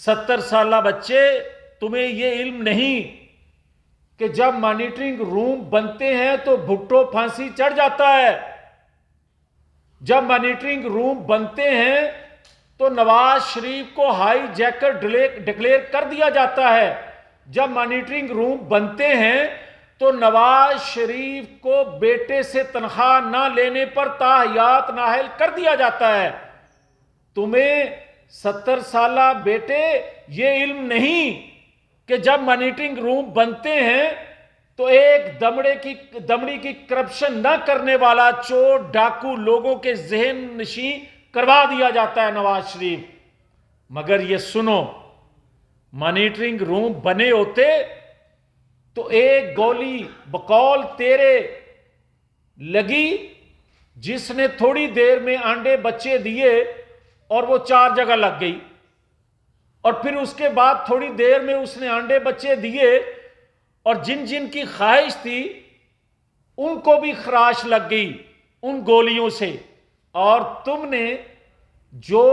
70 سالہ بچے، تمہیں یہ علم نہیں کہ جب مانیٹرنگ روم بنتے ہیں تو بھٹو پھانسی چڑھ جاتا ہے، جب مانیٹرنگ روم بنتے ہیں تو نواز شریف کو ہائی جیکر ڈکلیئر کر دیا جاتا ہے، جب مانیٹرنگ روم بنتے ہیں تو نواز شریف کو بیٹے سے تنخواہ نہ لینے پر تاحیات نااہل کر دیا جاتا ہے۔ تمہیں 70 سالہ بیٹے یہ علم نہیں کہ جب مانیٹرنگ روم بنتے ہیں تو ایک دمڑی کی کرپشن نہ کرنے والا چور ڈاکو لوگوں کے ذہن نشین کروا دیا جاتا ہے نواز شریف۔ مگر یہ سنو، مانیٹرنگ روم بنے ہوتے تو ایک گولی بقول تیرے لگی جس نے تھوڑی دیر میں انڈے بچے دیے اور وہ 4 جگہ لگ گئی، اور پھر اس کے بعد تھوڑی دیر میں اس نے انڈے بچے دیے اور جن جن کی خواہش تھی ان کو بھی خراش لگ گئی ان گولیوں سے۔ اور تم نے جو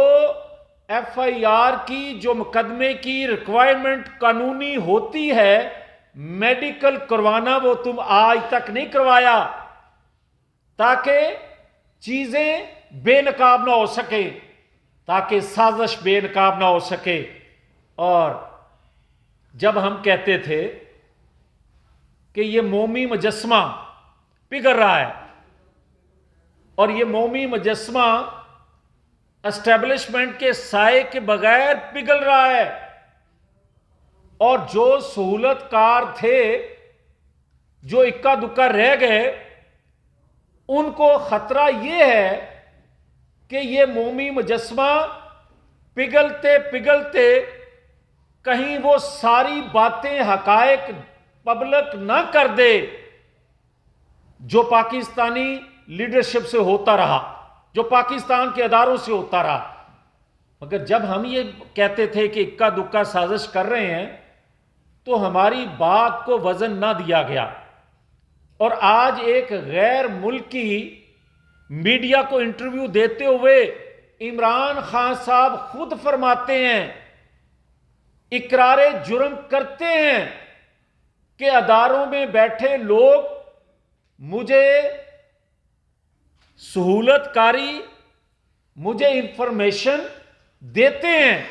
ایف آئی آر کی، جو مقدمے کی ریکوائرمنٹ قانونی ہوتی ہے میڈیکل کروانا، وہ تم آج تک نہیں کروایا تاکہ چیزیں بے نقاب نہ ہو سکے، تاکہ سازش بے نقاب نہ ہو سکے۔ اور جب ہم کہتے تھے کہ یہ مومی مجسمہ پگھل رہا ہے اور یہ مومی مجسمہ اسٹیبلشمنٹ کے سائے کے بغیر پگھل رہا ہے، اور جو سہولت کار تھے جو اکا دکا رہ گئے ان کو خطرہ یہ ہے کہ یہ مومی مجسمہ پگھلتے پگھلتے کہیں وہ ساری باتیں حقائق پبلک نہ کر دے جو پاکستانی لیڈرشپ سے ہوتا رہا، جو پاکستان کے اداروں سے ہوتا رہا۔ مگر جب ہم یہ کہتے تھے کہ اکا دکا سازش کر رہے ہیں تو ہماری بات کو وزن نہ دیا گیا، اور آج ایک غیر ملکی میڈیا کو انٹرویو دیتے ہوئے عمران خان صاحب خود فرماتے ہیں، اقرار جرم کرتے ہیں کہ اداروں میں بیٹھے لوگ مجھے سہولت کاری، مجھے انفارمیشن دیتے ہیں۔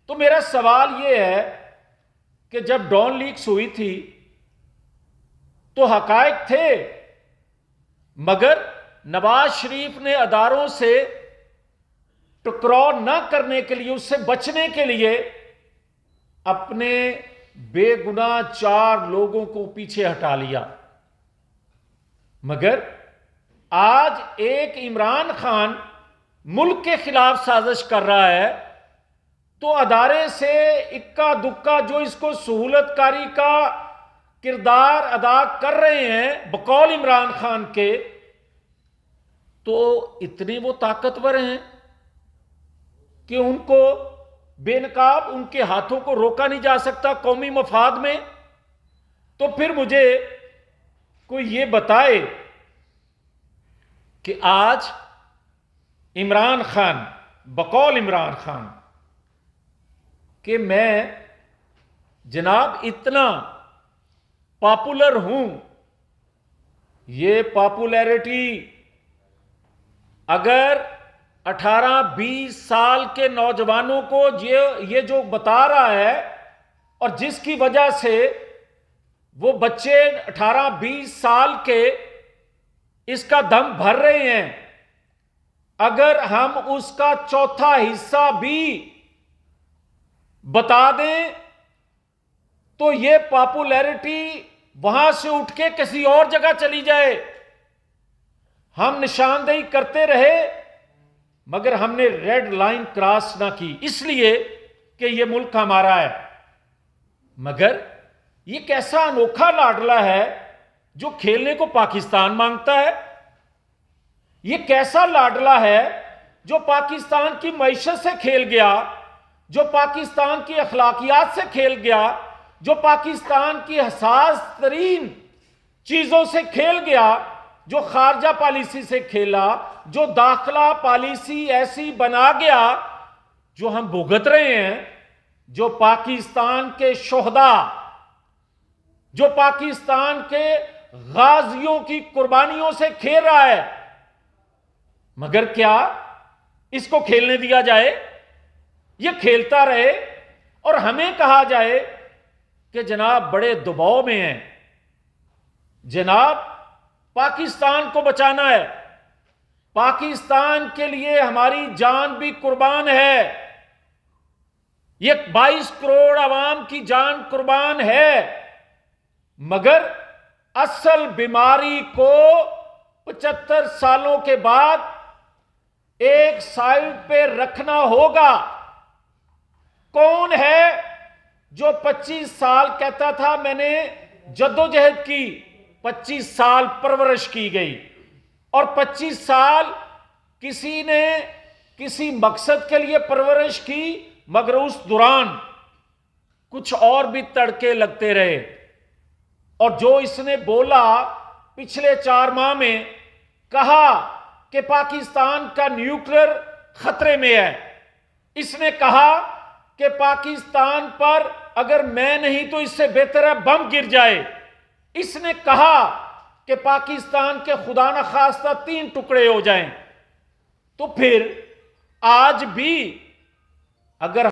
تو میرا سوال یہ ہے کہ جب ڈان لیکس ہوئی تھی تو حقائق تھے، مگر نواز شریف نے اداروں سے ٹکراؤ نہ کرنے کے لیے، اس سے بچنے کے لیے اپنے بے گناہ 4 لوگوں کو پیچھے ہٹا لیا۔ مگر آج ایک عمران خان ملک کے خلاف سازش کر رہا ہے تو ادارے سے اکا دکا جو اس کو سہولت کاری کا کردار ادا کر رہے ہیں بقول عمران خان کے، تو اتنے وہ طاقتور ہیں کہ ان کو بے نقاب ان کے ہاتھوں کو روکا نہیں جا سکتا قومی مفاد میں۔ تو پھر مجھے کوئی یہ بتائے کہ آج عمران خان بقول عمران خان کہ میں جناب اتنا پاپولر ہوں، یہ پاپولیرٹی اگر 18-20 سال کے نوجوانوں کو یہ جو بتا رہا ہے اور جس کی وجہ سے وہ بچے 18-20 سال کے اس کا دم بھر رہے ہیں، اگر ہم اس کا 1/4 حصہ بھی بتا دیں تو یہ پاپولیرٹی وہاں سے اٹھ کے کسی اور جگہ چلی جائے۔ ہم نشاندہی کرتے رہے مگر ہم نے ریڈ لائن کراس نہ کی، اس لیے کہ یہ ملک ہمارا ہے۔ مگر یہ کیسا انوکھا لاڈلا ہے جو کھیلنے کو پاکستان مانگتا ہے؟ یہ کیسا لاڈلا ہے جو پاکستان کی معیشت سے کھیل گیا، جو پاکستان کی اخلاقیات سے کھیل گیا، جو پاکستان کی حساس ترین چیزوں سے کھیل گیا، جو خارجہ پالیسی سے کھیلا، جو داخلہ پالیسی ایسی بنا گیا جو ہم بھگت رہے ہیں جو پاکستان کے شہداء، جو پاکستان کے غازیوں کی قربانیوں سے کھیل رہا ہے، مگر کیا اس کو کھیلنے دیا جائے؟ یہ کھیلتا رہے اور ہمیں کہا جائے کہ جناب بڑے دباؤ میں ہیں، جناب پاکستان کو بچانا ہے، پاکستان کے لیے ہماری جان بھی قربان ہے، یہ 22 کروڑ عوام کی جان قربان ہے، مگر اصل بیماری کو 75 سالوں کے بعد ایک سائیڈ پہ رکھنا ہوگا۔ کون ہے جو 25 سال کہتا تھا میں نے جدوجہد کی، 25 سال پرورش کی گئی، اور 25 سال کسی نے کسی مقصد کے لیے پرورش کی، مگر اس دوران کچھ اور بھی تڑکے لگتے رہے، اور جو اس نے بولا پچھلے 4 ماہ میں، کہا کہ پاکستان کا نیوکلیر خطرے میں ہے، اس نے کہا کہ پاکستان پر اگر میں نہیں تو اس سے بہتر ہے بم گر جائے، اس نے کہا کہ پاکستان کے خدا نخواستہ 3 ٹکڑے ہو جائیں۔ تو پھر آج بھی اگر